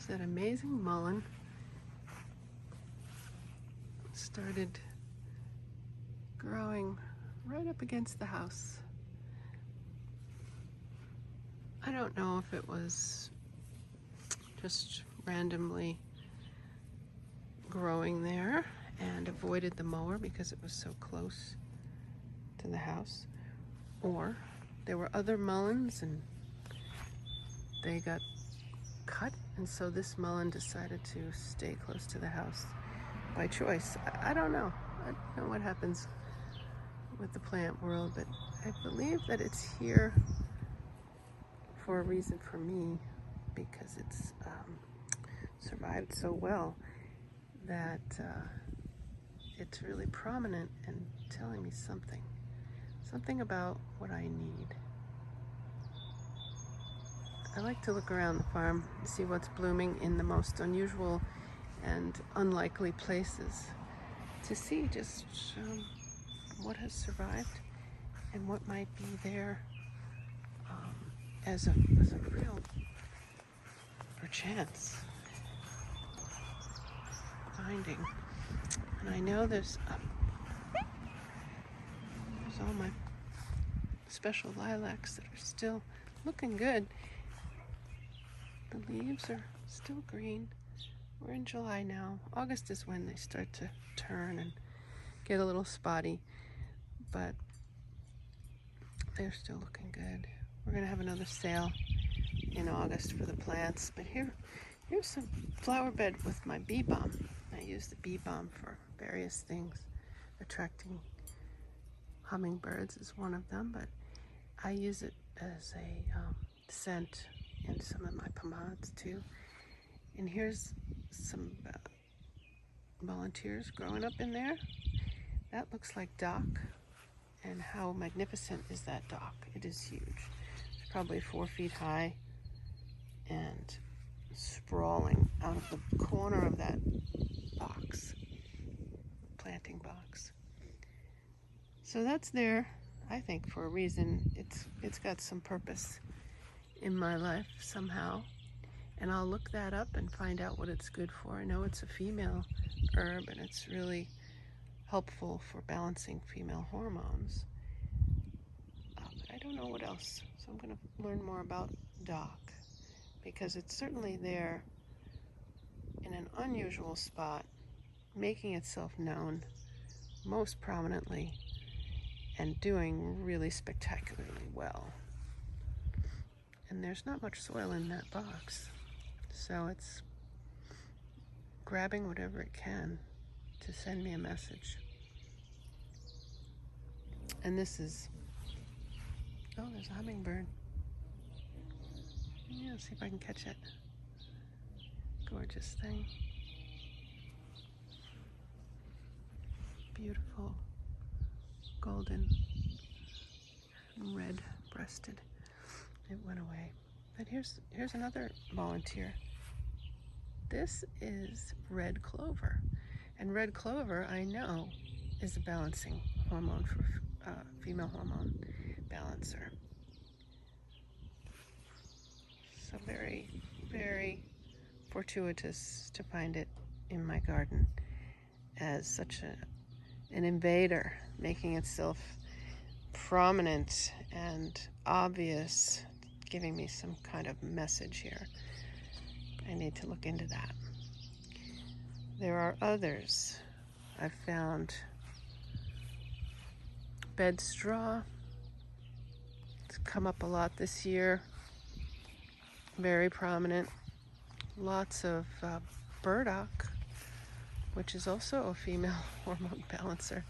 There's that amazing mullein. Started growing right up against the house. I don't know if it was just randomly growing there and avoided the mower because it was so close to the house, or there were other mulleins and they got cut, and so this mullein decided to stay close to the house by choice. I don't know. I don't know what happens with the plant world, but I believe that it's here for a reason for me, because it's survived so well that it's really prominent and telling me something about what I need. I like to look around the farm, see what's blooming in the most unusual and unlikely places, to see just what has survived and what might be there as a real perchance finding. And I know there's all my special lilacs that are still looking good. The leaves are still green. We're in July now. August is when they start to turn and get a little spotty, but they're still looking good. We're gonna have another sale in August for the plants, but here's some flower bed with my bee balm. I use the bee balm for various things. Attracting hummingbirds is one of them, but I use it as a scent in some of my pomades too. And here's some volunteers growing up in there. That looks like dock. And how magnificent is that dock? It is huge. It's probably 4 feet high and sprawling out of the corner of that box, planting box. So that's there, I think, for a reason. It's got some purpose in my life somehow, and I'll look that up and find out what it's good for. I know it's a female herb and it's really helpful for balancing female hormones, but I don't know what else. So I'm going to learn more about dock, because it's certainly there in an unusual spot, making itself known most prominently and doing really spectacularly well. And there's not much soil in that box, so it's grabbing whatever it can to send me a message. And this is, oh, there's a hummingbird. Yeah, see if I can catch it. Gorgeous thing. Beautiful, golden, red breasted. It went away. But here's another volunteer. This is red clover. And red clover, I know, is a balancing hormone for female hormone balancer. So very, very fortuitous to find it in my garden as such an invader, making itself prominent and obvious, giving me some kind of message here. I need to look into that. There are others. I've found bed straw. It's come up a lot this year. Very prominent. Lots of burdock, which is also a female hormone balancer.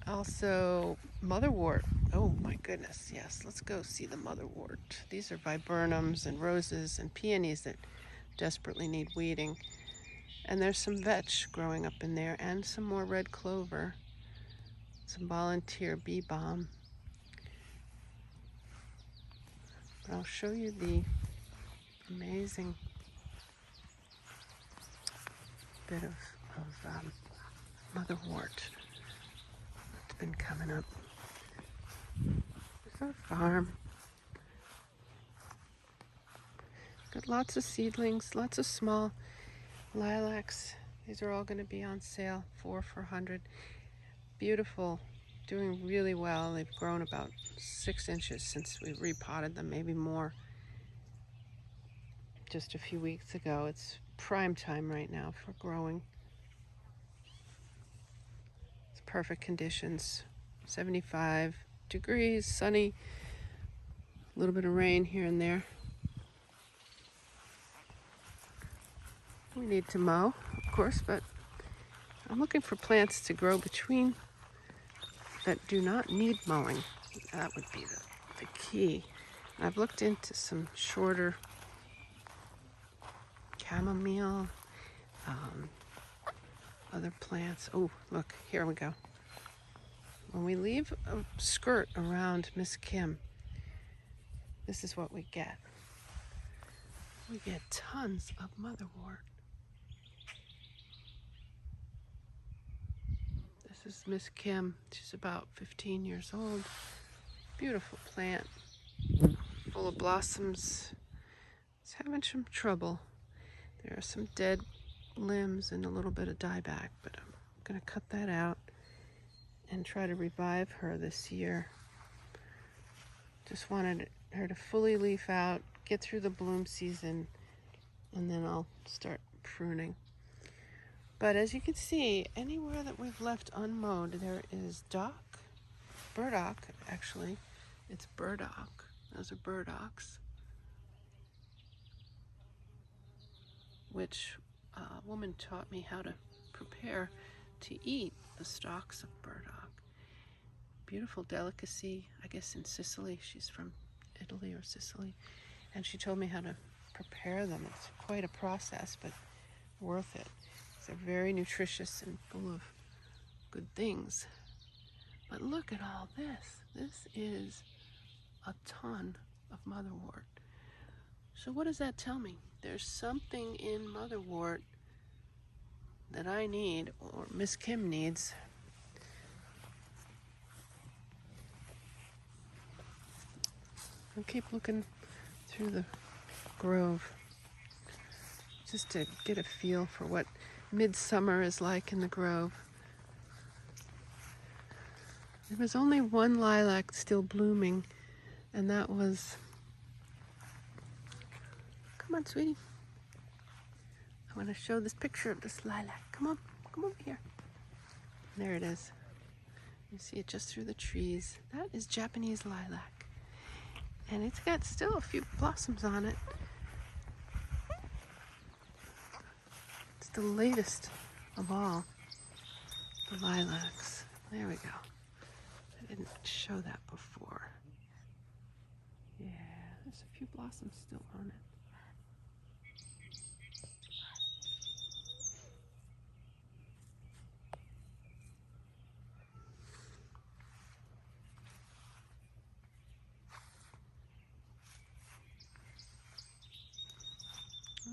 Also motherwort. Oh my goodness, yes. Let's go see the motherwort. These are viburnums and roses and peonies that desperately need weeding. And there's some vetch growing up in there and some more red clover. Some volunteer bee balm. But I'll show you the amazing bit of motherwort that's been coming up. It's our farm. Got lots of seedlings, lots of small lilacs. These are all going to be on sale, 4 for 100. Beautiful, doing really well. They've grown about 6 inches since we repotted them, maybe more. Just a few weeks ago. It's prime time right now for growing. It's perfect conditions. 75 degrees, sunny, a little bit of rain here and there. We need to mow, of course, but I'm looking for plants to grow between that do not need mowing. That would be the key. I've looked into some shorter chamomile, other plants. Oh, look, here we go. When we leave a skirt around Miss Kim, this is what we get. We get tons of motherwort. This is Miss Kim. She's about 15 years old. Beautiful plant, full of blossoms. It's having some trouble. There are some dead limbs and a little bit of dieback, but I'm going to cut that out and try to revive her this year. Just wanted her to fully leaf out, get through the bloom season, and then I'll start pruning. But as you can see, anywhere that we've left unmowed, there is burdock actually. It's burdock. Those are burdocks, which a woman taught me how to prepare to eat the stalks of burdock. Beautiful delicacy, I guess in Sicily. She's from Italy or Sicily. And she told me how to prepare them. It's quite a process, but worth it. They're very nutritious and full of good things. But look at all this. This is a ton of motherwort. So what does that tell me? There's something in motherwort that I need, or Miss Kim needs. I'll keep looking through the grove just to get a feel for what midsummer is like in the grove. There was only one lilac still blooming, and that was... Come on, sweetie. I want to show this picture of this lilac. Come on, come over here. There it is. You see it just through the trees. That is Japanese lilac. And it's got still a few blossoms on it. It's the latest of all the lilacs. There we go. I didn't show that before. Yeah, there's a few blossoms still on it.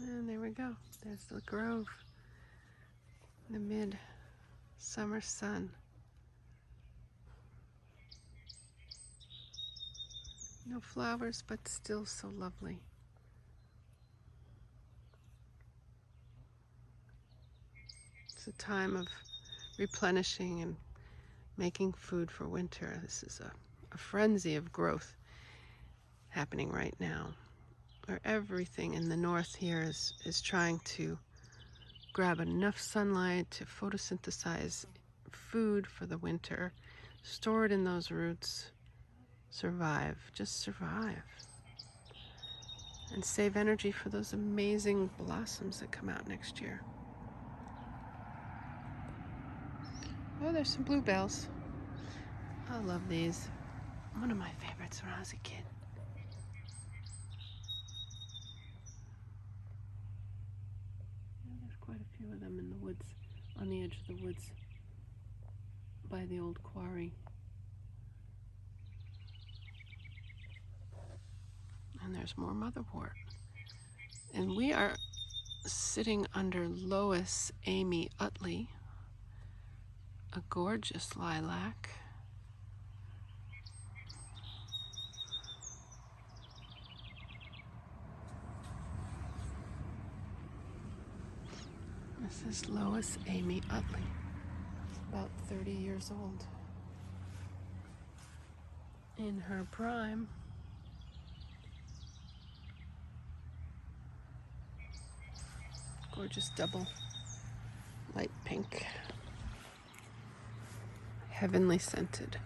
And there we go. There's the grove. The mid-summer sun. No flowers, but still so lovely. It's a time of replenishing and making food for winter. This is a frenzy of growth happening right now, where everything in the north here is trying to grab enough sunlight to photosynthesize food for the winter, store it in those roots, survive, just survive, and save energy for those amazing blossoms that come out next year. Oh, there's some bluebells. I love these. One of my favorites when I was a kid. There's quite a few of them in the woods, on the edge of the woods by the old quarry. And there's more motherwort. And we are sitting under Lois Amy Utley, a gorgeous lilac. This is Lois Amy Utley, about 30 years old. In her prime. Gorgeous double light pink. Heavenly scented.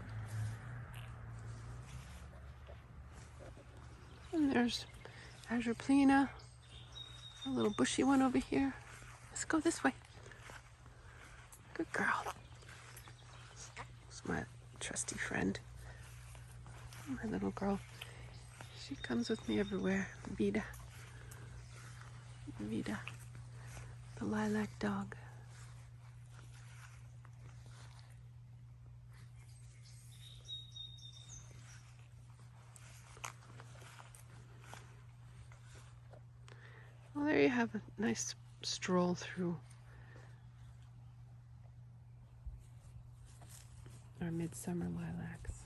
And there's Azure, a little bushy one over here. Let's go this way. Good girl. It's my trusty friend. My little girl. She comes with me everywhere. Vida. Vida. The lilac dog. Well, there you have a nice stroll through our midsummer lilacs.